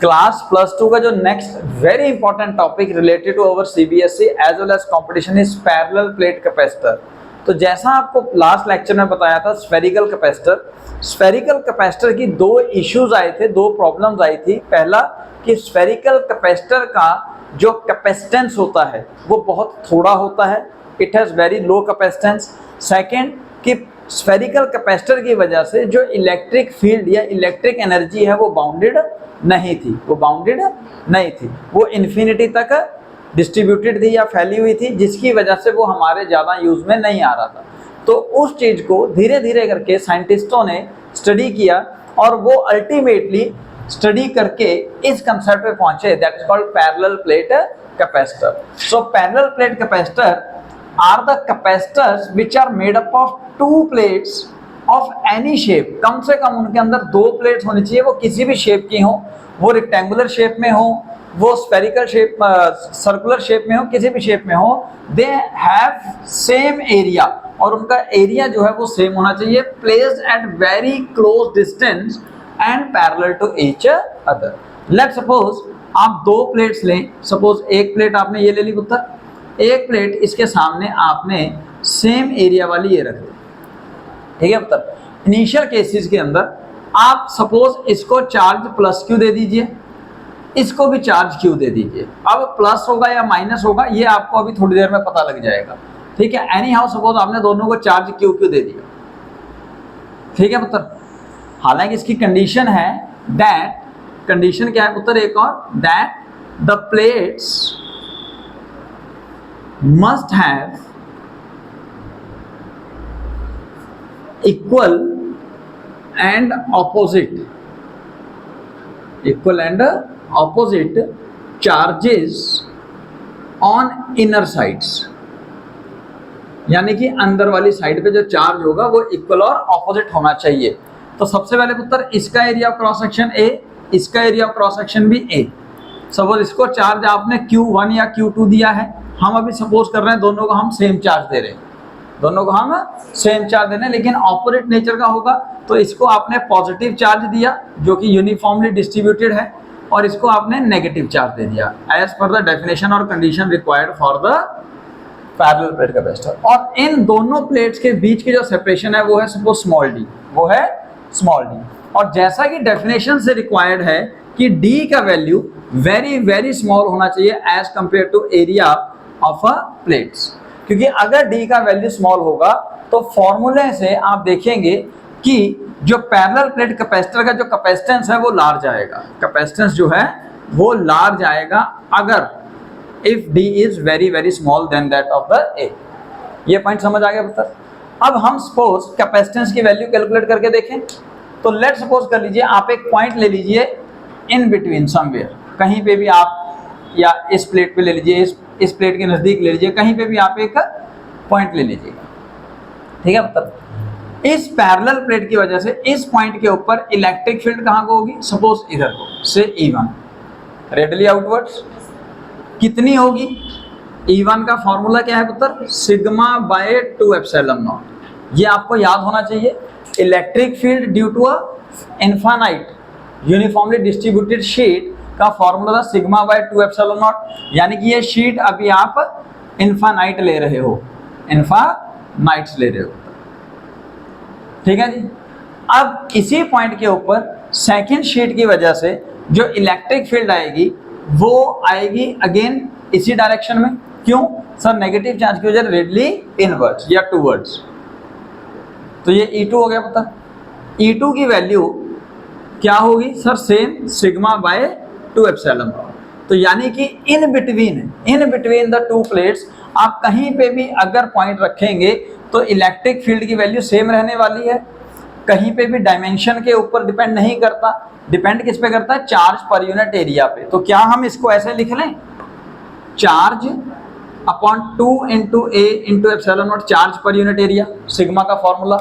Class plus two का जो next very important topic related to our CBSE as well as competition is parallel plate capacitor. तो जैसा आपको last lecture में बताया था स्फेरिकल कैपेसिटर की दो इश्यूज आए थे, दो प्रॉब्लम्स आई थी। पहला कि स्फेरिकल कैपेसिटर का जो कैपेसिटेंस होता है वो बहुत थोड़ा होता है, it has very low capacitance. Second कि स्फेरिकल कैपेसिटर की वजह से जो इलेक्ट्रिक फील्ड या इलेक्ट्रिक एनर्जी है वो बाउंडेड नहीं थी, वो इन्फिनिटी तक डिस्ट्रीब्यूटेड थी या फैली हुई थी, जिसकी वजह से वो हमारे ज़्यादा यूज में नहीं आ रहा था। तो उस चीज़ को धीरे धीरे करके साइंटिस्टों ने स्टडी किया और वो अल्टीमेटली स्टडी करके इस कंसेप्ट पे पहुंचे, that is called parallel plate capacitor. So parallel plate capacitor are the capacitors which are made up of two plates of any shape. कम से कम उनके अंदर दो प्लेट्स होनी चाहिए, वो किसी भी शेप की हो, वो रेक्टेंगुलर शेप में हो, वो स्फेरिकल शेप, सर्कुलर शेप में हो, किसी भी शेप में हो। दे हैव सेम एरिया और उनका एरिया जो है वो सेम होना चाहिए, placed at very close distance and parallel to each other. Let's suppose आप दो प्लेट्स लें, सपोज एक प्लेट आपने ये ले ली पुत्र, एक प्लेट इसके सामने आपने सेम एरिया वाली ये रख दी, ठीक है पुत्र। इनिशियल केसेस के अंदर आप सपोज इसको चार्ज प्लस क्यू दे दीजिए, इसको भी चार्ज क्यू दे दीजिए। अब प्लस होगा या माइनस होगा ये आपको अभी थोड़ी देर में पता लग जाएगा, ठीक है। एनी हाउ सपोज आपने दोनों को चार्ज क्यू क्यू दे दिया, ठीक है पुत्र। हालांकि इसकी कंडीशन है दैट, कंडीशन क्या है पुत्र एक और, that the plates must have equal and opposite charges on inner sides, यानी कि अंदर वाली साइड पे जो चार्ज होगा वो इक्वल और ऑपोजिट होना चाहिए। तो सबसे पहले पुत्र इसका area of cross section A, इसका एरिया ऑफ क्रॉस सेक्शन भी ए। सपोज इसको चार्ज आपने Q1 या Q2 दिया है, हम अभी सपोज कर रहे हैं दोनों को हम सेम चार्ज दे रहे हैं, लेकिन ऑपोजिट नेचर का होगा। तो इसको आपने पॉजिटिव चार्ज दिया जो कि यूनिफॉर्मली डिस्ट्रीब्यूटेड है, और इसको आपने नेगेटिव चार्ज दे दिया एज पर द डेफिनेशन और condition required for the parallel plate capacitor. और इन दोनों प्लेट्स के बीच की जो सेपरेशन है वो है सपोज स्मॉल डी, और जैसा कि डेफिनेशन से रिक्वायर्ड है कि डी का वैल्यू वेरी वेरी स्मॉल होना चाहिए as compare to area of a plates, क्योंकि अगर डी का वैल्यू स्मॉल होगा तो फॉर्मूले से आप देखेंगे कि जो पैरेलल प्लेट कैपेसिटर का जो कैपेसिटेंस है वो लार्ज आएगा, अगर if d is very very small then that of the A. ये पॉइंट समझ आ गया पुत्र। अब हम सपोज कैपेसिटेंस की वैल्यू कैलकुलेट करके देखें। तो लेट सपोज कर लीजिए आप एक पॉइंट ले लीजिए इन बिटवीन समवेयर, कहीं पे भी आप, या इस प्लेट पे ले लीजिए, इस प्लेट के नजदीक ले लीजिए, कहीं पे भी आप एक पॉइंट ले लीजिएगा, ठीक है पुत्र। इस पैरेलल प्लेट की वजह से इस पॉइंट के ऊपर इलेक्ट्रिक फील्ड कहाँ को होगी, सपोज इधर को, से E1 रेडियली आउटवर्ड्स कितनी होगी। E1 का फॉर्मूला क्या है पुत्र, सिग्मा बाय 2 एप्सिलॉन नॉट। ये आपको याद होना चाहिए। Electric field due to a infinite uniformly distributed sheet का फॉर्मूला था सिग्मा बाय 2 एप्सिलॉन नॉट, यानी कि ये शीट अभी आप इनफाइनाइट ले रहे हो, ठीक है जी। अब इसी पॉइंट के ऊपर सेकंड शीट की वजह से जो इलेक्ट्रिक फील्ड आएगी वो आएगी अगेन इसी डायरेक्शन में। क्यों सर, नेगेटिव चार्ज की वजह रेडली इनवर्ड्स या टूवर्ड्स। तो ये E2 हो गया पता। E2 की वैल्यू क्या होगी sir, same sigma by 2 epsilon not. तो यानी कि in between the two plates आप कहीं पे भी अगर पॉइंट रखेंगे तो इलेक्ट्रिक फील्ड की वैल्यू सेम रहने वाली है, कहीं पे भी डायमेंशन के ऊपर डिपेंड नहीं करता। डिपेंड किस पे करता है, चार्ज पर यूनिट एरिया पे। तो क्या हम इसको ऐसे लिख लें, charge upon 2 into a into epsilon not, charge पर यूनिट एरिया। सिग्मा का formula,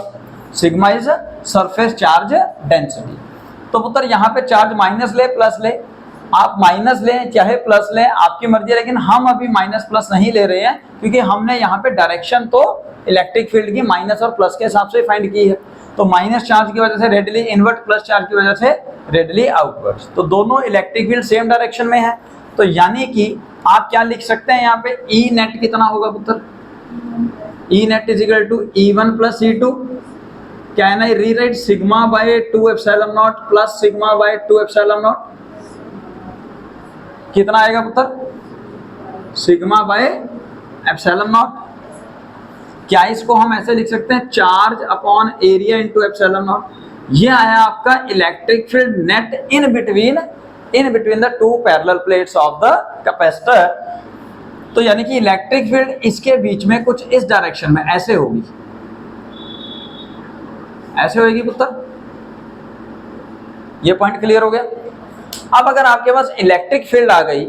sigma is surface charge density. तो पुत्र यहाँ पे चार्ज माइनस ले प्लस ले, आप माइनस लें चाहे प्लस लें आपकी मर्जी है, लेकिन हम अभी माइनस प्लस नहीं ले रहे हैं क्योंकि हमने यहाँ पे डायरेक्शन तो इलेक्ट्रिक फील्ड की माइनस और प्लस के हिसाब से फाइंड की है। तो माइनस चार्ज की वजह से रेडिली इनवर्ट, प्लस चार्ज की वजह से रेडिली आउटवर्ड। तो दोनों इलेक्ट्रिक फील्ड सेम डायरेक्शन में है। तो यानी कि आप क्या लिख सकते हैं यहाँ पे, ई नेट कितना होगा पुत्र, e net is equal to E1 plus E2। Can I rewrite sigma by 2 epsilon not plus sigma by 2 epsilon not, कितना आएगा पुत्र, सिग्मा बाय एप्सिलॉन नॉट। क्या इसको हम ऐसे लिख सकते हैं, charge upon area into epsilon not. ये आया आपका electric field net in between the two parallel plates of the capacitor. तो यानी कि इलेक्ट्रिक फील्ड इसके बीच में कुछ इस डायरेक्शन में ऐसे होगी, ऐसे होगी पुत्र। ये पॉइंट क्लियर हो गया। अब अगर आपके पास इलेक्ट्रिक फील्ड आ गई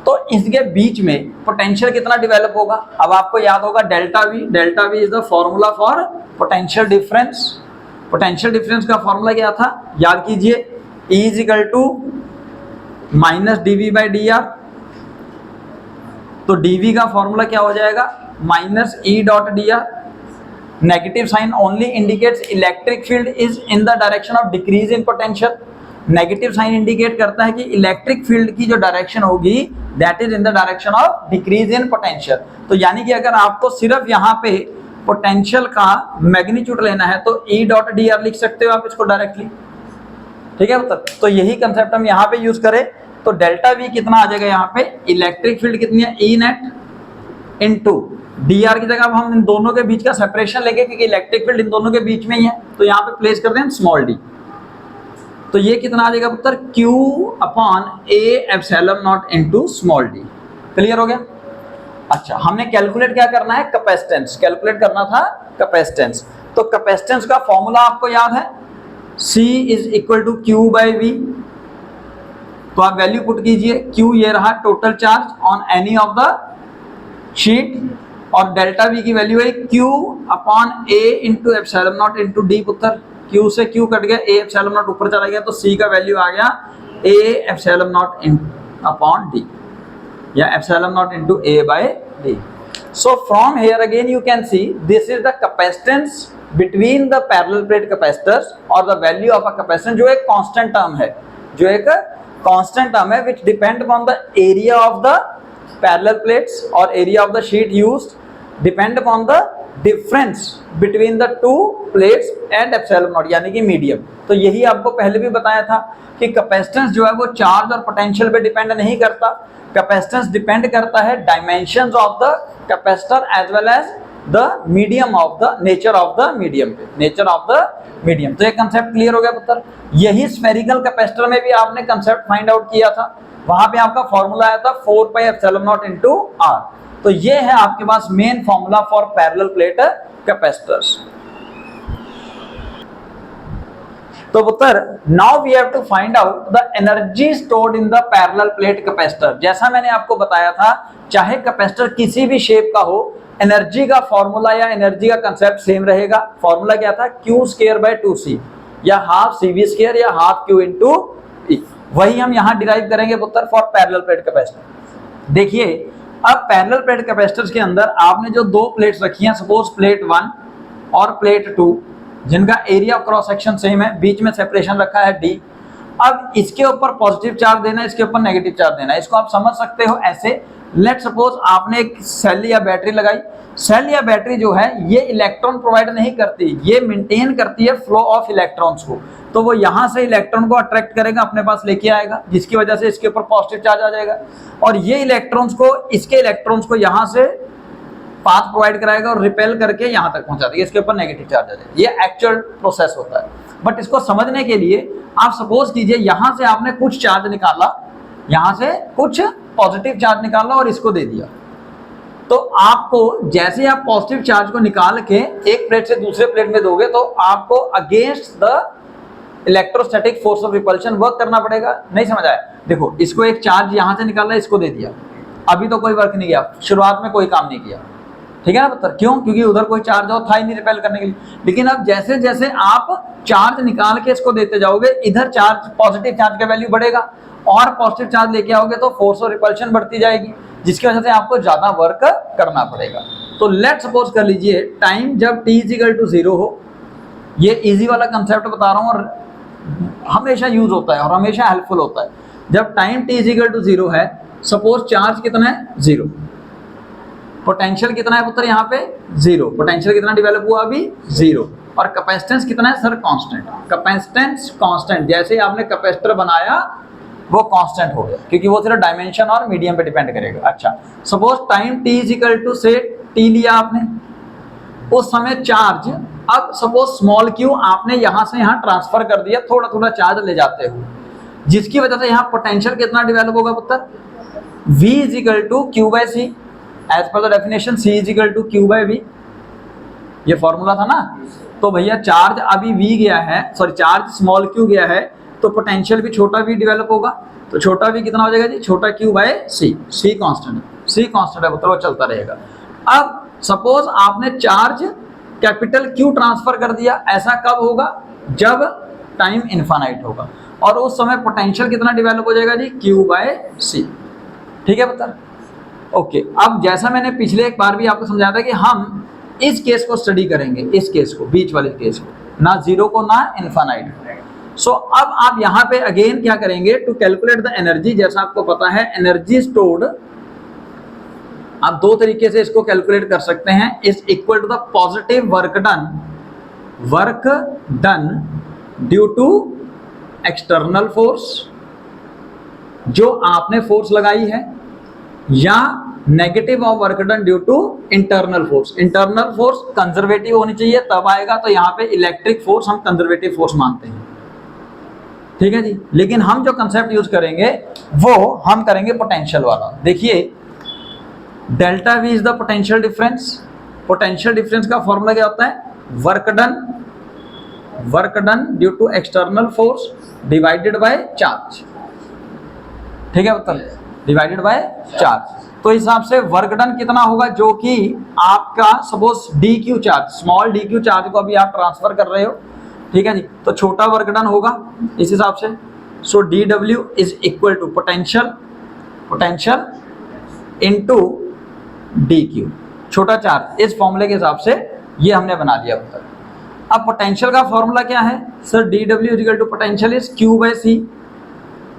तो इसके बीच में पोटेंशियल कितना डेवलप होगा। अब आपको याद होगा delta V, delta we is the formula for potential difference. Potential difference का फॉर्मूला क्या था, याद कीजिए, E is equal to minus dV by dr। तो dV का फॉर्मूला क्या हो जाएगा, minus E dot dr। Negative sign only indicates electric field is in the direction of decrease in potential. Negative sign indicate करता है कि electric field की जो डायरेक्शन होगी that is in the direction of decrease in potential. तो यानी कि अगर आपको सिर्फ यहाँ पे पोटेंशियल का मैग्नीट्यूड लेना है तो E डॉट dr लिख सकते हो आप इसको डायरेक्टली, ठीक है मतलब। तो यही कंसेप्ट हम यहाँ पे यूज करें तो डेल्टा वी कितना आ जाएगा यहाँ पे, इलेक्ट्रिक फील्ड कितनी है, E नेट इनटू dr की जगह अब हम इन दोनों के बीच का सेपरेशन लेंगे क्योंकि इलेक्ट्रिक फील्ड इन दोनों के बीच में ही है। तो यहाँ पे प्लेस करते हैं स्मॉल d। तो ये कितना आ जाएगा पुत्र, Q upon A epsilon not into small d। Clear हो गया। अच्छा, हमने कैलकुलेट क्या करना है, कैपेसिटेंस कैलकुलेट करना था, कैपेसिटेंस। तो कैपेसिटेंस का फॉर्मूला आपको याद है, C is equal to Q by V। तो आप वैल्यू पुट कीजिए, Q ये रहा total charge on any of the sheet, और डेल्टा V की वैल्यू है Q upon A into epsilon not into D पुत्र। Q से Q कट गया, A एप्सिलॉन नॉट ऊपर चला गया, तो C का वैल्यू आ गया A epsilon naught upon D, या epsilon not into A by D। So from here again you can see this is the capacitance between the parallel plate capacitors, और the value of a capacitance जो एक constant term है, जो एक constant term है which depend upon the area of the parallel plates or area of the sheet used, depend upon the difference between the two plates and epsilon naught, यानी कि medium. तो यही आपको पहले भी बताया था कि कैपेसिटेंस जो है वो चार्ज और पोटेंशियल पे डिपेंड नहीं करता। कैपेसिटेंस डिपेंड करता है dimensions of the capacitor as well as the medium of the nature of the medium पे, नेचर ऑफ द मीडियम। तो ये कंसेप्ट क्लियर हो गया पुत्र। यही स्फेरिकल कैपेसिटर में भी आपने कंसेप्ट फाइंड आउट किया था, वहां पे आपका फॉर्मूला आया था 4 pi epsilon not into r। तो ये है आपके पास main formula for parallel plate capacitors. तो पुत्र now we have to find out the energy stored in the parallel plate capacitor. जैसा मैंने आपको बताया था, चाहे कैपेसिटर किसी भी शेप का हो, एनर्जी का फॉर्मूला या एनर्जी का कंसेप्ट सेम रहेगा। फॉर्मूला क्या था, Q स्क्वायर बाय 2C, या हाफ CV स्क्वायर या हाफ Q इंटू E। वही हम यहाँ डिराइव करेंगे पुत्र फॉर पैरेलल प्लेट कैपेसिटर। देखिए अब पैरेलल प्लेट कैपेसिटर्स के अंदर आपने जो दो प्लेट्स रखी हैं, सपोज प्लेट 1 और प्लेट 2, जिनका area of cross section same है, बीच में सेपरेशन रखा है D। अब इसके ऊपर पॉजिटिव चार्ज देना है, इसके ऊपर नेगेटिव चार्ज देना है। इसको आप समझ सकते हो ऐसे, लेट सपोज आपने एक सेल या बैटरी लगाई। सेल या बैटरी जो है ये इलेक्ट्रॉन प्रोवाइड नहीं करती, ये मेंटेन करती है फ्लो ऑफ इलेक्ट्रॉन्स को। तो वो यहाँ से इलेक्ट्रॉन को अट्रैक्ट करेगा, अपने पास लेके आएगा, जिसकी वजह से इसके ऊपर पॉजिटिव चार्ज आ जाएगा, और ये इलेक्ट्रॉन्स को, इसके इलेक्ट्रॉन्स को यहाँ से पाथ प्रोवाइड कराएगा और रिपेल करके यहाँ तक पहुंचा देगा, इसके ऊपर नेगेटिव चार्ज आ जाएगा। ये एक्चुअल प्रोसेस होता है। बट इसको समझने के लिए आप सपोज कीजिए यहाँ से आपने कुछ चार्ज निकाला, यहाँ से कुछ पॉजिटिव चार्ज निकाला और इसको दे दिया। तो आपको जैसे आप पॉजिटिव चार्ज को निकाल के एक प्लेट से दूसरे प्लेट में दोगे तो आपको against the electrostatic force of repulsion work करना पड़ेगा। नहीं समझ आया? देखो, इसको एक चार्ज यहाँ से निकाला, इसको दे दिया, अभी तो कोई वर्क नहीं किया, शुरुआत में कोई काम नहीं किया, ठीक है ना पुत्र? क्यों? क्योंकि उधर कोई चार्ज हो था ही नहीं रिपेल करने के लिए। लेकिन अब जैसे जैसे आप चार्ज निकाल के इसको देते जाओगे, इधर चार्ज, पॉजिटिव चार्ज का वैल्यू बढ़ेगा, और पॉजिटिव चार्ज लेके आओगे तो फोर्स ऑफ रिपल्शन बढ़ती जाएगी, जिसकी वजह से आपको ज्यादा वर्क करना पड़ेगा। तो लेट सपोज कर लीजिए टाइम जब t = 0 हो, ये इजी वाला कंसेप्ट बता रहा हूँ और हमेशा यूज होता है और हमेशा हेल्पफुल होता है। जब टाइम t इक्वल टू 0 है, सपोज चार्ज कितना है 0, पोटेंशियल कितना है पुत्र यहाँ पे 0, पोटेंशियल कितना डेवलप हुआ अभी 0, और कैपेसिटेंस कितना है सर कांस्टेंट। कैपेसिटेंस कांस्टेंट, जैसे आपने कैपेसिटर बनाया वो कांस्टेंट हो गया क्योंकि वो सिर्फ डायमेंशन और मीडियम पे डिपेंड करेगा। अच्छा, suppose time t equal to से t लिया आपने, उस समय चार्ज, अब सपोज स्मॉल q आपने यहां से यहां ट्रांसफर कर दिया थोड़ा थोड़ा चार्ज ले जाते हुए, जिसकी वजह से यहाँ पोटेंशियल कितना डेवलप होगा पुत्र v is equal to q by c, as per the definition c is equal to q by v, ये फॉर्मूला था ना। तो भैया चार्ज अभी v गया है, सॉरी चार्ज स्मॉल q गया है, तो पोटेंशियल भी छोटा v डेवलप होगा, तो छोटा v कितना हो जाएगा जी छोटा q by c, c constant है पुत्र, वो चलता रहेगा। अब सपोज आपने चार्ज कैपिटल Q ट्रांसफर कर दिया, ऐसा कब होगा जब टाइम इनफाइनाइट होगा, और उस समय पोटेंशियल कितना डेवलप हो जाएगा जी Q बाय सी। ठीक है पुत्र, ओके। अब जैसा मैंने पिछले एक बार भी आपको समझाया था कि हम इस केस को स्टडी करेंगे, इस केस को, बीच वाले केस को, ना जीरो को ना इनफाइनाइट। सो अब आप यहाँ पे अगेन क्या करेंगे, टू कैलकुलेट द एनर्जी, जैसा आपको पता है एनर्जी स्टोर्ड, आप दो तरीके से इसको कैलकुलेट कर सकते हैं, is equal to the positive work done due to external force, जो आपने फोर्स लगाई है, या negative of work done due to internal force. Internal force conservative होनी चाहिए तब आएगा, तो यहाँ पे इलेक्ट्रिक फोर्स हम कंजर्वेटिव फोर्स मानते हैं। ठीक है जी, लेकिन हम जो कंसेप्ट यूज करेंगे वो हम करेंगे पोटेंशियल वाला। देखिए delta we is the potential difference. Potential difference का फॉर्मूला क्या होता है, work done due to external force divided by charge. ठीक है मतलब डिवाइडेड बाय चार्ज। तो इस हिसाब से वर्क डन कितना होगा, जो कि आपका suppose D Q charge, small D Q charge को अभी आप ट्रांसफर कर रहे हो, ठीक है जी, तो छोटा वर्क डन होगा इस हिसाब से। सो डी डब्ल्यू is equal to potential into d q, छोटा चार्ज, इस फॉर्मूले के हिसाब से ये हमने बना लिया अब तक। अब पोटेंशियल का फॉर्मूला क्या है सर, डी डब्ल्यू equal to potential is q by c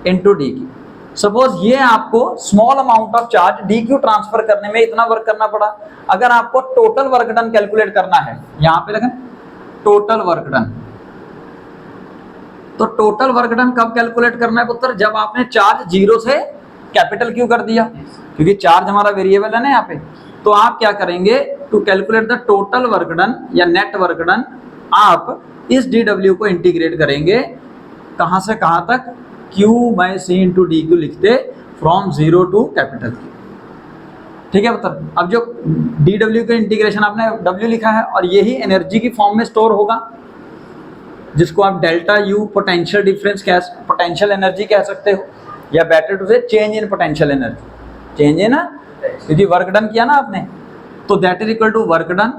into d q. Suppose ये आपको small amount of charge d q transfer करने में इतना वर्क करना पड़ा, अगर आपको टोटल वर्क डन कैलकुलेट करना है, यहां पे लिखें टोटल वर्क डन, तो टोटल वर्क डन कब कैलकुलेट करना है पुत्र, जब आपने चार्ज जीरो से कैपिटल क्यू कर दिया, क्योंकि चार्ज हमारा वेरिएबल है ना यहाँ पे। तो आप क्या करेंगे, to calculate the total work done या नेट वर्क डन, आप इस डी डब्ल्यू को इंटीग्रेट करेंगे, कहां से कहां तक, Q by c into d q लिखते, from zero to capital q. ठीक है मतलब अब जो डी डब्ल्यू के इंटीग्रेशन आपने W लिखा है, और यही एनर्जी की फॉर्म में स्टोर होगा, जिसको आप डेल्टा यू पोटेंशियल डिफरेंस कह, पोटेंशियल एनर्जी कह सकते हो, या better to say change in potential energy, change in, क्योंकि वर्क डन किया ना आपने, तो that is equal to work done,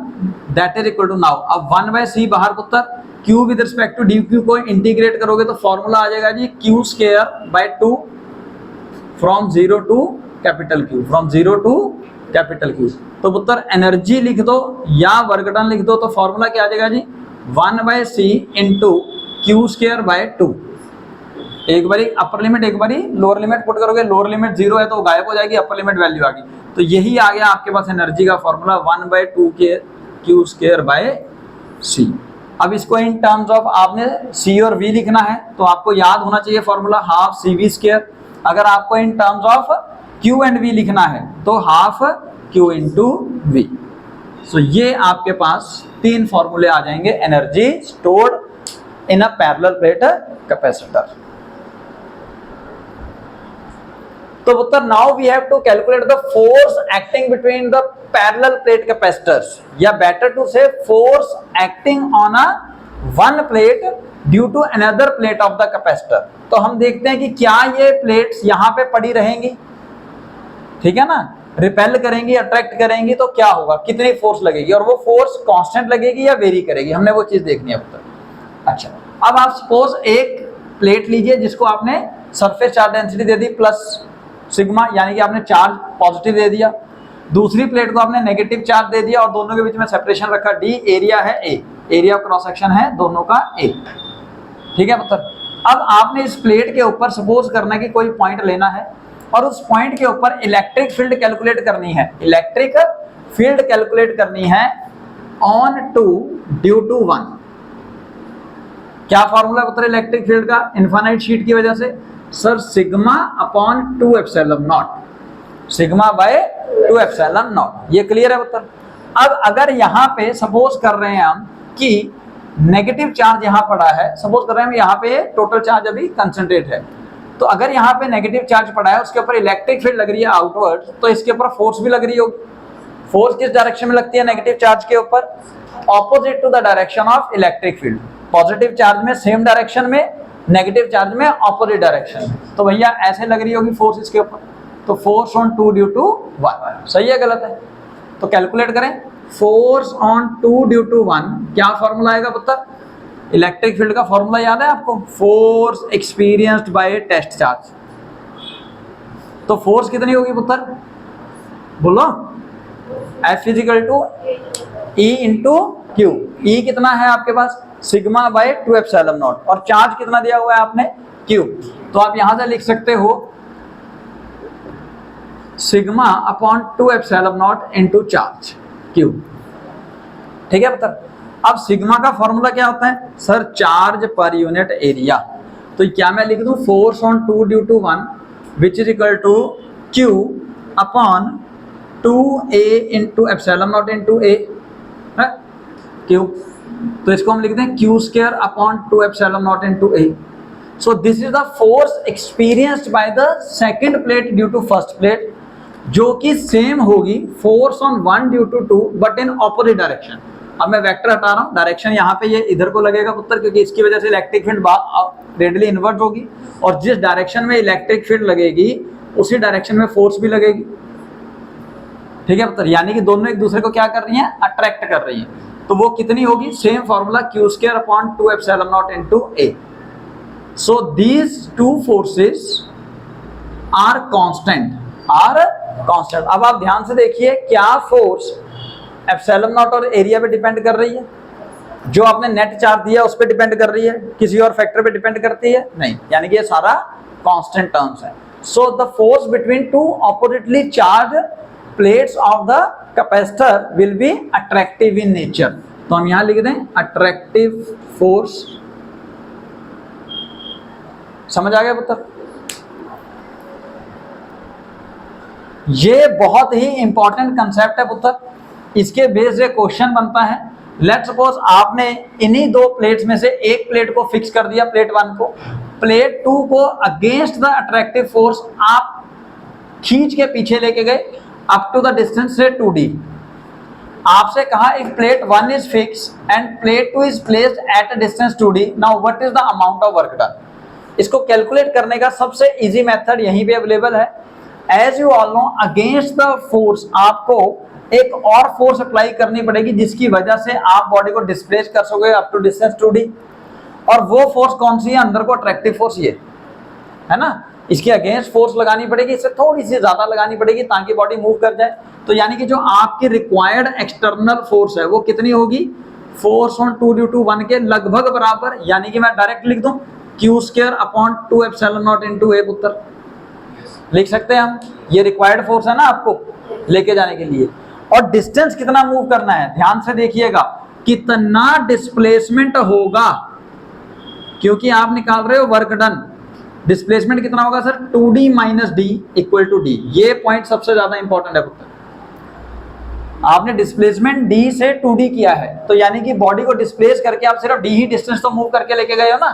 that is equal to now अब 1 बाय सी बाहर पुत्र, Q with respect to d q को इंटीग्रेट करोगे तो फॉर्मूला आ जाएगा जी Q square by 2 from zero to capital Q, from zero to capital Q। तो पुत्र एनर्जी लिख दो या वर्क डन लिख दो, तो फॉर्मूला क्या आ जाएगा जी 1 by c into q square by 2। एक बारी अपर लिमिट एक बारी लोअर लिमिट पुट करोगे, लोअर लिमिट 0 है तो गायब हो जाएगी, अपर लिमिट वैल्यू आ गई, तो यही आ गया आपके पास एनर्जी का फॉर्मूला 1 बाय 2 के क्यू स्क्वायर बाय सी। अब इसको इन टर्म्स ऑफ आपने C और V लिखना है, तो आपको याद होना चाहिए फॉर्मूला हाफ CV स्क्वायर। अगर आपको in terms of Q and V लिखना है तो half Q into V। So ये आपके पास तीन फॉर्मूले आ जाएंगे energy stored in a parallel plate capacitor. तो पुत्र now we have to calculate the force acting between the parallel plate capacitors, या better to say force acting on a one plate due to another plate of the capacitor. तो हम देखते हैं कि क्या ये प्लेट्स यहां पे पड़ी रहेंगी, ठीक है ना, रिपेल करेंगी, अट्रैक्ट करेंगी, तो क्या होगा, कितनी फोर्स लगेगी, और वो फोर्स कांस्टेंट लगेगी या वेरी करेगी, हमने वो चीज देखनी है पुत्र। अच्छा, अब आप सपोज एक प्लेट लीजिए जिसको आपने सरफेस चार्ज डेंसिटी दे दी प्लस सिग्मा, यानी कि आपने चार्ज पॉजिटिव दे दिया, दूसरी प्लेट को आपने नेगेटिव चार्ज दे दिया और दोनों के बीच में सेपरेशन रखा डी, एरिया है ए, एरिया ऑफ क्रॉस सेक्शन है दोनों का ए। ठीक है पुत्र। अब आपने इस प्लेट के ऊपर सपोज करना कि कोई पॉइंट लेना है और उस पॉइंट के ऊपर इलेक्ट्रिक फील्ड कैलकुलेट करनी है, इलेक्ट्रिक फील्ड कैलकुलेट करनी है ऑन टू ड्यू टू 1। क्या फॉर्मूला पुत्र इलेक्ट्रिक फील्ड का इनफाइनाइट शीट की वजह से? Sir sigma upon 2 epsilon not, sigma by 2 epsilon not. ये क्लियर है पुत्र। अब अगर यहाँ पे सपोज कर रहे हैं हम कि नेगेटिव चार्ज यहाँ पड़ा है, सपोज कर रहे हैं हम यहाँ पे टोटल चार्ज अभी कंसंट्रेट है, तो अगर यहाँ पे नेगेटिव चार्ज पड़ा है उसके ऊपर इलेक्ट्रिक फील्ड लग रही है आउटवर्ड, तो इसके ऊपर फोर्स भी लग रही होगी। फोर्स किस डायरेक्शन में लगती है नेगेटिव चार्ज के ऊपर? Opposite to the direction of electric field. Positive charge में सेम डायरेक्शन में, नेगेटिव चार्ज में ऑपोजिट डायरेक्शन में। तो भैया ऐसे लग रही होगी फोर्स इसके ऊपर, तो फोर्स ऑन 2 ड्यू टू 1। सही है गलत है? तो कैलकुलेट करें फोर्स ऑन 2 ड्यू टू 1। क्या फॉर्मूला आएगा पुत्र? इलेक्ट्रिक फील्ड का फॉर्मूला याद है आपको? Force experienced by test charge. तो फोर्स कितनी होगी पुत्र? बोलो। F equal to E into q. E कितना है आपके पास? Sigma by 2 epsilon not. और चार्ज कितना दिया हुआ है आपने? Q। तो आप यहां से लिख सकते हो sigma upon 2 epsilon not into charge Q। ठीक है पुत्र। अब सिग्मा का फॉर्मूला क्या होता है? सर चार्ज पर यूनिट एरिया। तो क्या मैं लिख दूं force on 2 due to 1 which is equal to Q upon 2A into epsilon not into A है Q। तो इसको हम लिख दें Q square upon 2 epsilon not into A। So this is the force experienced by the second plate due to first plate, जो कि same होगी force on 1 due to 2 but in opposite direction. अब मैं वेक्टर हटा रहा हूं, direction यहाँ पे ये इधर को लगेगा पुत्र, क्योंकि इसकी वजह से इलेक्ट्रिक फील्ड रेडियली इन्वर्ट होगी और जिस डायरेक्शन में इलेक्ट्रिक फील्ड लगेगी उसी डायरेक्शन में फोर्स भी लगेगी। ठीक है पुत्र। यानी कि दोनों एक दूसरे को क्या कर रही हैं? अट्रैक्ट कर रही हैं। तो वो कितनी होगी? Same formula Q square upon 2 epsilon not into A। So these two forces are constant, अब आप ध्यान से देखिए, क्या फोर्स एप्सिलॉन नॉट और एरिया पे डिपेंड कर रही है? जो आपने नेट चार्ज दिया उस पे डिपेंड कर रही है? किसी और फैक्टर पे डिपेंड करती है? नहीं। यानी कि ये सारा कांस्टेंट टर्म्स है। So the force between two oppositely charge plates of the capacitor will be attractive in nature. तो हम यहां लिख दें अट्रैक्टिव फोर्स। समझ आ गया पुत्र? ये बहुत ही इंपॉर्टेंट कंसेप्ट है पुत्र। इसके बेस से क्वेश्चन बनता है। लेट्स सपोज आपने इन्हीं दो प्लेट्स में से एक प्लेट को फिक्स कर दिया, प्लेट 1 को, प्लेट 2 को अगेंस्ट द अट्रैक्टिव फोर्स आप खींच के पीछे लेके गए अप टू द डिस्टेंस से 2d। आपसे कहा एक plate 1 is fixed and plate 2 is placed at a distance 2d। Now what is the amount of work done? इसको कैलकुलेट करने का सबसे इजी मेथड यहीं पे अवेलेबल है। As you all know, against the force आपको एक और फोर्स अप्लाई करनी पड़ेगी जिसकी वजह से आप बॉडी को डिस्प्लेस कर सकोगे अप टू डिस्टेंस 2d। और वो फोर्स कौन सी है? अंदर को अट्रैक्टिव फोर्स ये है ना। इसके अगेंस्ट फोर्स लगानी पड़ेगी, इससे थोड़ी सी ज्यादा लगानी पड़ेगी ताकि बॉडी मूव कर जाए। तो यानी कि जो आपकी रिक्वायर्ड एक्सटर्नल फोर्स है वो कितनी होगी? फोर्स ऑन 2 ड्यू टू 1 के लगभग बराबर। यानी कि मैं डायरेक्ट लिख दूं Q square upon 2 epsilon not into A पुत्र। लिख सकते हैं हम। ये रिक्वायर्ड फोर्स है ना आपको लेके जाने के लिए। और डिस्टेंस कितना मूव करना है ध्यान से देखिएगा, कितना डिस्प्लेसमेंट होगा, क्योंकि आप निकाल रहे हो वर्क डन। डिस्प्लेसमेंट कितना होगा sir? 2d minus D equal to D. ये पॉइंट सबसे ज्यादा इंपॉर्टेंट है पुत्र। आपने डिस्प्लेसमेंट d से 2d किया है, तो यानी कि बॉडी को डिस्प्लेस करके आप सिर्फ d ही डिस्टेंस तो मूव करके लेके गए हो ना।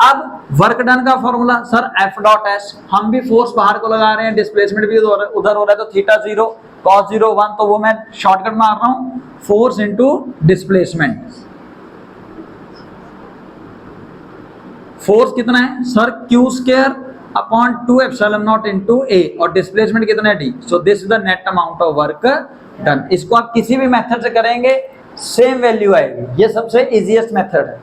अब वर्क डन का formula sir F dot S. हम भी फोर्स बाहर को लगा रहे हैं, डिस्प्लेसमेंट भी उधर हो रहा है, तो थीटा 0 cos 0 1, तो वो मैं शॉर्टकट मार रहा हूं, फोर्स इंटू डिस्प्लेसमेंट। फोर्स कितना है sir? Q square upon 2 epsilon not into A और डिस्प्लेसमेंट कितना है D। So this is the net amount of work done. इसको आप किसी भी मेथड से करेंगे सेम वैल्यू आएगी। ये सबसे इजीएस्ट मेथड है।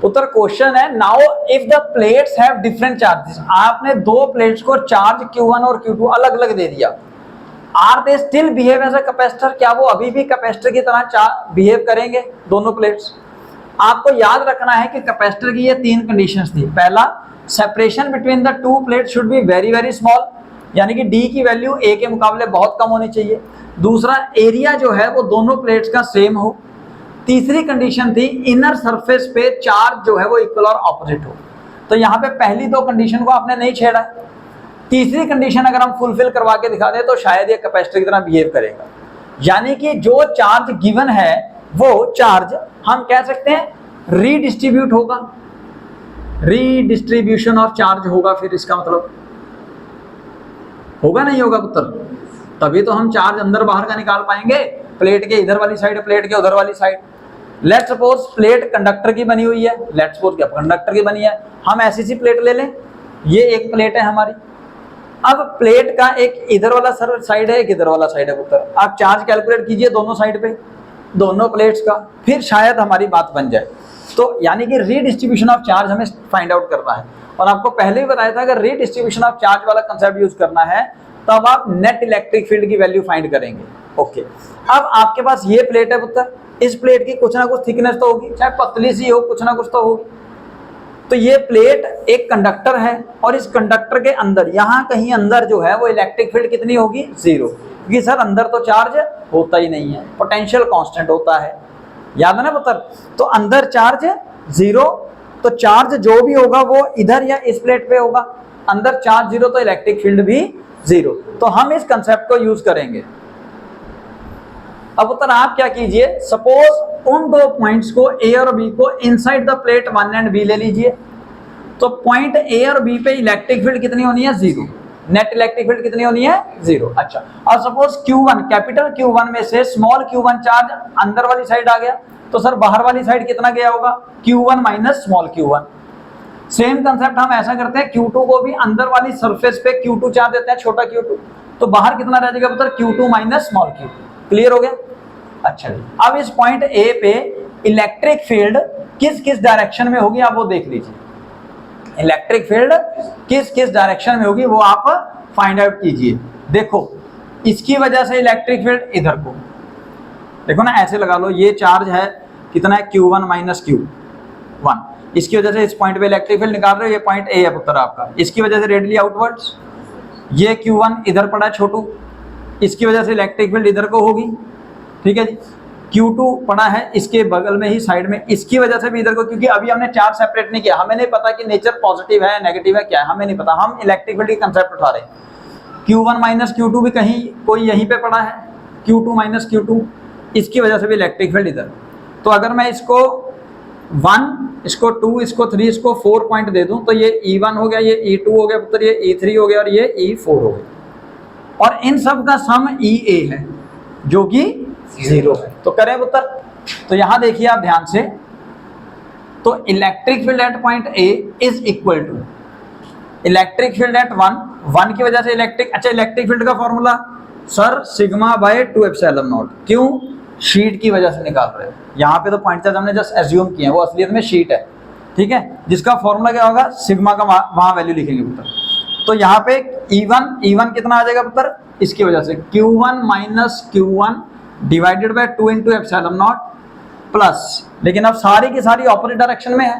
उत्तर क्वेश्चन है now if the plates have different charges, आपने दो प्लेट्स को चार्ज Q1 और Q2 अलग अलग दे दिया, are they still behave as a capacitor, क्या वो अभी भी कैपेसिटर की तरह बिहेव करेंगे दोनों प्लेट्स? आपको याद रखना है कि कैपेसिटर की ये तीन कंडीशंस थी। पहला, separation between the two plate should be very very small, यानी कि डी की वैल्यू ए के मुकाबले बहुत कम होनी चाहिए। दूसरा, एरिया जो है वो दोनों प्लेट्स का सेम हो। तीसरी कंडीशन थी इनर सरफेस पे चार्ज जो है वो इक्वल और ऑपोजिट हो। तो यहाँ पे पहली दो कंडीशन को आपने नहीं छेड़ा। तीसरी कंडीशन अगर हम फुलफिल करवा के दिखा दें तो शायद ये कैपेसिटर की तरह बिहेव करेगा, यानी कि जो चार्ज गिवन है वो चार्ज हम कह सकते हैं रीडिस्ट्रीब्यूट होगा, रीडिस्ट्रीब्यूशन ऑफ चार्ज होगा। फिर इसका मतलब होगा नहीं होगा पुत्र? तभी तो हम चार्ज अंदर बाहर का निकाल पाएंगे, प्लेट के इधर वाली साइड, प्लेट के उधर वाली side. Let's suppose plate conductor की बनी हुई है, लेट्स सपोज क्या कंडक्टर की बनी है, हम ऐसी सी प्लेट ले लें, ये एक प्लेट है हमारी। अब प्लेट का एक इधर वाला साइड है, एक इधर वाला साइड है पुत्र। आप चार्ज कैलकुलेट कीजिए दोनों साइड पे, दोनों प्लेट्स का, फिर शायद हमारी बात बन जाए। तो यानी कि रीडिस्ट्रीब्यूशन ऑफ चार्ज हमें फाइंड आउट करना है। और आपको पहले ही बताया था अगर रीडिस्ट्रीब्यूशन ऑफ चार्ज वाला कंसेप्ट यूज करना है तब आप नेट इलेक्ट्रिक फील्ड की वैल्यू फाइंड करेंगे। ओके, अब आपके पास ये प्लेट है पुत्र, इस प्लेट की कुछ ना कुछ थिकनेस तो होगी, चाहे पतली सी हो, कुछ ना कुछ तो होगी। तो ये प्लेट एक कंडक्टर है और इस कंडक्टर के अंदर यहाँ कहीं अंदर जो है वो इलेक्ट्रिक फील्ड कितनी होगी? 0, क्योंकि सर अंदर तो चार्ज होता ही नहीं है, पोटेंशियल कांस्टेंट होता है, याद है ना पुत्र? तो अंदर चार्ज 0, तो चार्ज जो भी होगा वो इधर या इस प्लेट पे होगा। अंदर चार्ज 0 तो इलेक्ट्रिक फील्ड भी 0। तो हम इस कंसेप्ट को यूज करेंगे। अब पुत्र आप क्या कीजिए, सपोज उन दो पॉइंट्स को ए और बी को inside the plate 1 and B ले लीजिए। तो पॉइंट ए और बी पे इलेक्ट्रिक फील्ड कितनी होनी है? 0। नेट इलेक्ट्रिक फील्ड कितनी होनी है? 0। अच्छा, और सपोज Q1, कैपिटल Q1 में से स्मॉल Q1 चार्ज अंदर वाली साइड आ गया, तो सर बाहर वाली साइड कितना गया होगा? Q1 minus small Q1। Same concept हम ऐसा करते हैं, Q2 को भी अंदर वाली सरफेस पे Q2 चार्ज देते हैं, छोटा Q2, तो बाहर कितना रह जाएगा पुत्र? Q2 minus small Q2। Clear हो गया? अच्छा जी, अब इस पॉइंट ए पे इलेक्ट्रिक फील्ड किस किस डायरेक्शन में होगी आप वो देख लीजिए। इलेक्ट्रिक फील्ड किस किस डायरेक्शन में होगी वो आप फाइंड आउट कीजिए। देखो, इसकी वजह से इलेक्ट्रिक फील्ड इधर को, देखो ना ऐसे लगा लो, ये चार्ज है कितना है? Q1 minus Q1। इसकी वजह से इस पॉइंट पे इलेक्ट्रिक फील्ड निकाल रहे हो, ये पॉइंट ए है पुत्र आपका, इसकी वजह से रेडियली आउटवर्ड्स। ये Q1 इधर पड़ा है छोटू, इसकी वजह से इलेक्ट्रिक फील्ड इधर को होगी, ठीक है जी। Q2 पड़ा है इसके बगल में ही साइड में, इसकी वजह से भी इधर को, क्योंकि अभी हमने चार्ज सेपरेट नहीं किया, हमें नहीं पता कि नेचर पॉजिटिव है नेगेटिव है क्या है, हमें नहीं पता, हम इलेक्ट्रिक फील्ड की कंसेप्ट उठा रहे हैं। Q1 माइनस Q2 भी कहीं कोई यहीं पे पड़ा है, Q2 माइनस Q2, इसकी वजह से भी इलेक्ट्रिक फील्ड इधर। तो अगर मैं इसको 1, इसको 2, इसको 3, इसको 4 पॉइंट दे दूं तो ये E1 हो गया, ये E2 हो गया पुत्र, ये E3 हो गया और ये E4 हो गया, और इन सब का सम EA है जो कि 0 है। तो करें पुत्र, तो यहां देखिए आप ध्यान से, तो electric field at point A is equal to electric field at 1 की वजह से इलेक्ट्रिक, अच्छा इलेक्ट्रिक फील्ड का formula sir sigma by 2 epsilon not. क्यों? शीट की वजह से निकाल रहे हैं, यहाँ पे तो पॉइंट चार्ज हमने जस्ट एज्यूम किए हैं, वो असलियत में शीट है, ठीक है, जिसका फॉर्मूला क्या होगा? सिग्मा का वहां वैल्यू लिखेंगे पुत्र। तो यहाँ पे E1 कितना आ जाएगा पुत्र? इसकी वजह से Q1 minus Q1 divided by 2 into epsilon not plus, लेकिन अब सारी की सारी ऑपोजिट डायरेक्शन में है,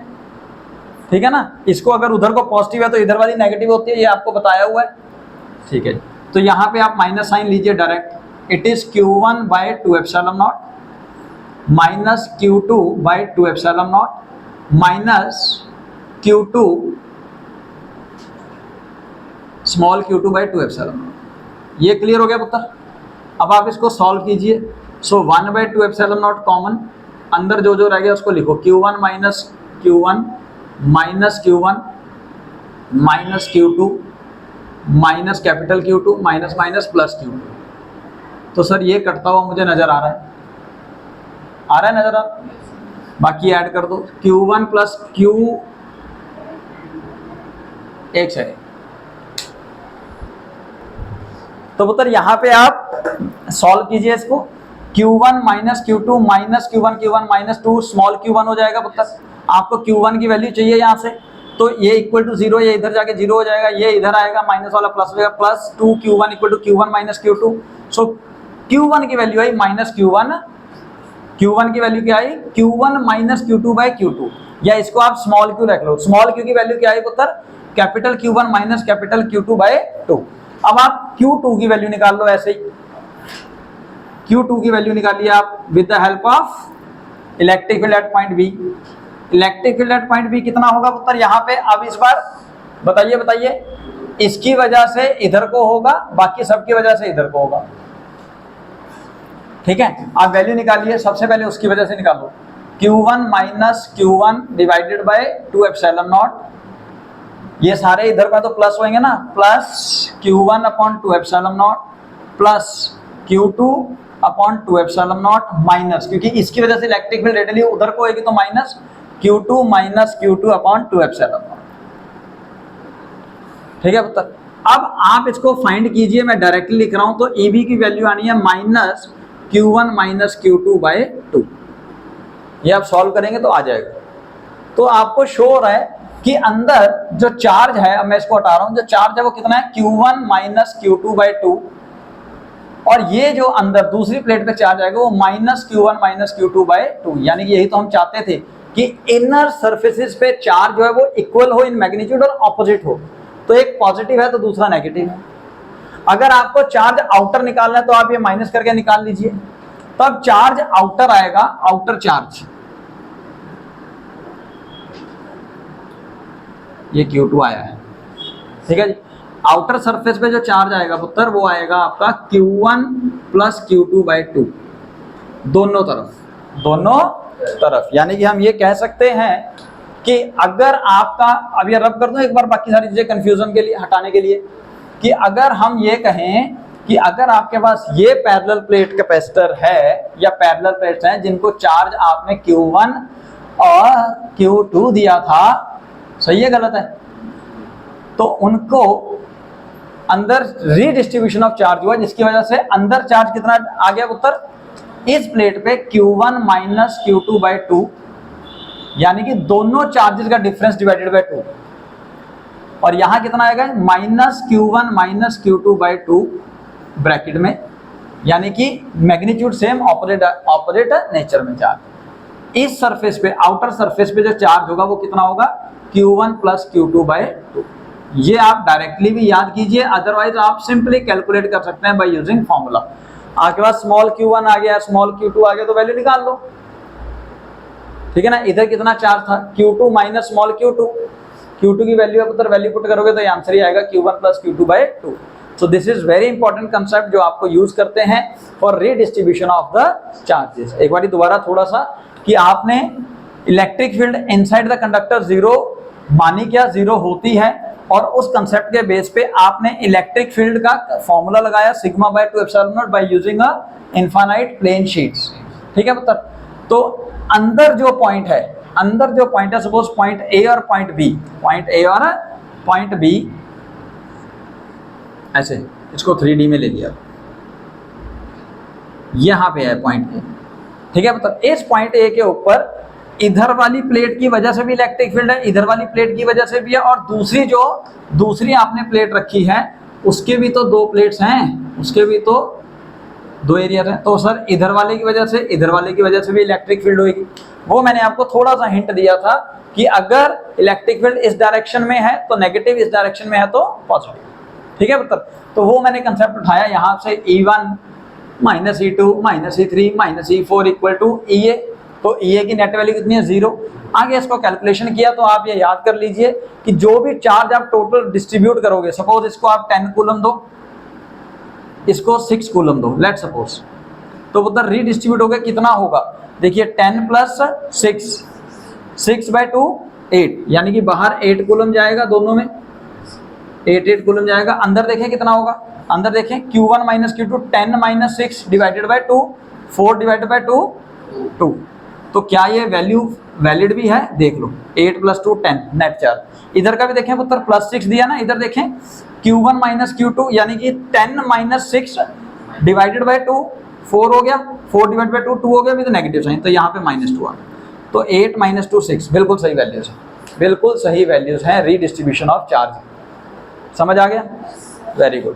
ठीक है ना। इसको अगर उधर को पॉजिटिव है तो इधर वाली नेगेटिव होती है, ये आपको बताया हुआ है, ठीक है। तो यहाँ पे आप माइनस साइन लीजिए direct, it is Q1 by 2 epsilon not minus Q2 by 2 epsilon not minus Q2 small Q2 by 2 epsilon not. ये क्लियर हो गया पुत्र? अब आप इसको सॉल्व कीजिए। So 1 by 2 epsilon not common, अंदर जो जो रह गया उसको लिखो, Q1 minus Q1 minus Q1 minus Q2 minus capital Q2 minus minus plus Q2। तो सर ये कटता हुआ मुझे नजर आ रहा है, नजर आ रहा है? बाकी ऐड कर दो, Q1 प्लस Q, एक सेकेंड। तो पुत्र यहाँ पे आप सॉल्व कीजिए इसको, Q1 minus Q2 minus Q1 minus 2 small Q1 हो जाएगा पुत्र। आपको Q1 की वैल्यू चाहिए यहाँ से, तो ये इक्वल टू 0, ये इधर जाके 0 हो जाएगा, ये इधर आएगा माइनस वाला प्लस हो जाएगा, plus 2Q1 equal to Q1 minus Q2। So Q1 की वैल्यू आई माइनस Q1 की वैल्यू क्या आई, Q1 minus Q2 by Q2, या इसको आप स्मॉल Q रख लो। स्मॉल Q की वैल्यू क्या आई पुत्र, capital Q1 minus capital Q2 by 2। अब आप Q2 की वैल्यू निकाल लो ऐसे ही। Q2 की वैल्यू निकालिए आप with the help of electric field at point B. Electric field at point B कितना होगा पुत्र यहाँ पे, अब इस बार बताइए, इसकी वजह से इधर को होगा, बाकी सबकी वजह से इधर को होगा। ठीक है, आप वैल्यू निकालिए, सबसे पहले उसकी वजह से निकालो। Q1 minus Q1 divided by 2 epsilon not, ये सारे इधर का तो प्लस होंगे ना, plus Q1 upon 2 epsilon not plus Q2 upon 2 epsilon not minus, क्योंकि इसकी वजह से इलेक्ट्रिक फील्ड रेडियली उधर को होगी तो minus Q2 minus Q2 upon 2 epsilon not. ठीक है पुत्र, अब आप इसको फाइंड कीजिए, मैं डायरेक्टली लिख रहा हूं, तो EB की वैल्यू आनी है minus Q1 minus Q2 by 2। ये आप सॉल्व करेंगे तो आ जाएगा। तो आपको शो हो रहा है कि अंदर जो चार्ज है, अब मैं इसको हटा रहा हूं, जो चार्ज है वो कितना है, Q1 माइनस Q2 बाय 2, और ये जो अंदर दूसरी प्लेट पे चार्ज आएगा वो minus Q1 minus Q2 by 2। यानी कि यही तो हम चाहते थे कि इनर सर्फेसिस पे चार्ज जो है वो इक्वल हो इन मैग्नीट्यूड और ऑपोजिट हो, तो एक पॉजिटिव है तो दूसरा नेगेटिव है। अगर आपको चार्ज आउटर निकालना है तो आप ये माइनस करके निकाल लीजिए, तो अब चार्ज आउटर आएगा, आउटर चार्ज ये Q2 आया है। ठीक है जी, आउटर सरफेस पे जो चार्ज आएगा पुत्र वो आएगा आपका Q1 प्लस Q2 बाई 2, दोनों तरफ। यानी कि हम ये कह सकते हैं कि अगर आपका, अब ये रब कर दूं एक बार बाकी सारी चीजें कंफ्यूजन के लिए हटाने के लिए, कि अगर हम ये कहें कि अगर आपके पास ये पैरेलल प्लेट कैपेसिटर है या पैरेलल प्लेट्स हैं जिनको चार्ज आपने Q1 और Q2 दिया था, सही है गलत है, तो उनको अंदर रीडिस्ट्रीब्यूशन ऑफ चार्ज हुआ, जिसकी वजह से अंदर चार्ज कितना आ गया पुत्र, इस प्लेट पे Q1 माइनस Q2 बाई 2, यानी कि दोनों चार्जेस का डिफरेंस डिवाइडेड बाई 2, और यहां कितना आएगा minus Q1 minus Q2 by 2 bracket में, यानी कि मैग्नीट्यूड सेम ऑपोजिट नेचर में चार्ज। इस सरफेस पे, आउटर सरफेस पे जो चार्ज होगा वो कितना होगा, Q1 प्लस Q2 बाई 2। ये आप डायरेक्टली भी याद कीजिए, अदरवाइज आप सिंपली कैलकुलेट कर सकते हैं बाय यूजिंग फॉर्मूला। आपके पास स्मॉल Q1 आ गया, स्मॉल Q2 आ गया, तो वैल्यू निकाल लो। ठीक है ना, इधर कितना चार्ज था, Q2 माइनस स्मॉल Q2 की वैल्यू पुत्र वैल्यू पुट करोगे तो आंसर ही आएगा Q1 plus Q2 by 2। So this is very important concept जो आपको यूज करते हैं for redistribution of the charges. एक बार दोबारा थोड़ा सा, कि आपने electric field inside the conductor zero मानी, क्या जीरो होती है, और उस कंसेप्ट के बेस पे आपने इलेक्ट्रिक फील्ड का फॉर्मूला लगाया sigma by 2 epsilon not by using a infinite plane sheets. ठीक है पुत्र, तो अंदर जो पॉइंट है, सपोज पॉइंट ए और पॉइंट बी, ऐसे इसको 3D में ले लिया, यहां पे है पॉइंट ए। ठीक है पुत्र, इस पॉइंट ए के ऊपर इधर वाली प्लेट की वजह से भी इलेक्ट्रिक फील्ड है, इधर वाली प्लेट की वजह से भी है, और दूसरी आपने प्लेट रखी है उसके भी तो दो प्लेट्स हैं, उसके भी तो दो एरिया हैं, तो सर इधर वाले की वजह से, इधर वाले की वजह से भी इलेक्ट्रिक फील्ड होगी। वो मैंने आपको थोड़ा सा हिंट दिया था कि अगर इलेक्ट्रिक फील्ड इस डायरेक्शन में है तो नेगेटिव, इस डायरेक्शन में है तो पॉजिटिव। ठीक है पुत्र, तो वो मैंने कंसेप्ट उठाया यहाँ से, E1 minus E2 minus E3 minus E4 equal to EA, तो EA की नेट वैल्यू कितनी है 0। आगे इसको कैलकुलेशन किया तो आप ये याद कर लीजिए कि जो भी चार्ज आप टोटल डिस्ट्रीब्यूट करोगे, सपोज इसको आप 10 कूलम दो, इसको 6 कूलम दो, लेट सपोज, तो उधर रीडिस्ट्रीब्यूट हो गया, कितना होगा, देखिए 10 प्लस 6 बाई 2 8, यानी कि बाहर 8 कूलम जाएगा, दोनों में 8 कूलम जाएगा। अंदर देखें कितना होगा, अंदर देखें Q1 minus Q2 10 minus 6 divided by 2, 4 divided by 2। तो क्या ये वैल्यू वैलिड भी है, देख लो, 8 प्लस 2 10 नेट चार्ज। इधर का भी देखें पुत्र, प्लस 6 दिया ना, इधर देखें Q1 माइनस Q2 यानी कि 10 माइनस 6 डिवाइडेड बाई 2, 4 हो गया, 4 डिवाइड बाई 2 2 हो गया विद नेगेटिव साइन, तो यहाँ पे -2 आ गया। तो 8 - 2 6 बिल्कुल सही वैल्यूज है, बिल्कुल सही वैल्यूज हैं रीडिस्ट्रीब्यूशन ऑफ चार्ज। समझ आ गया? Very good.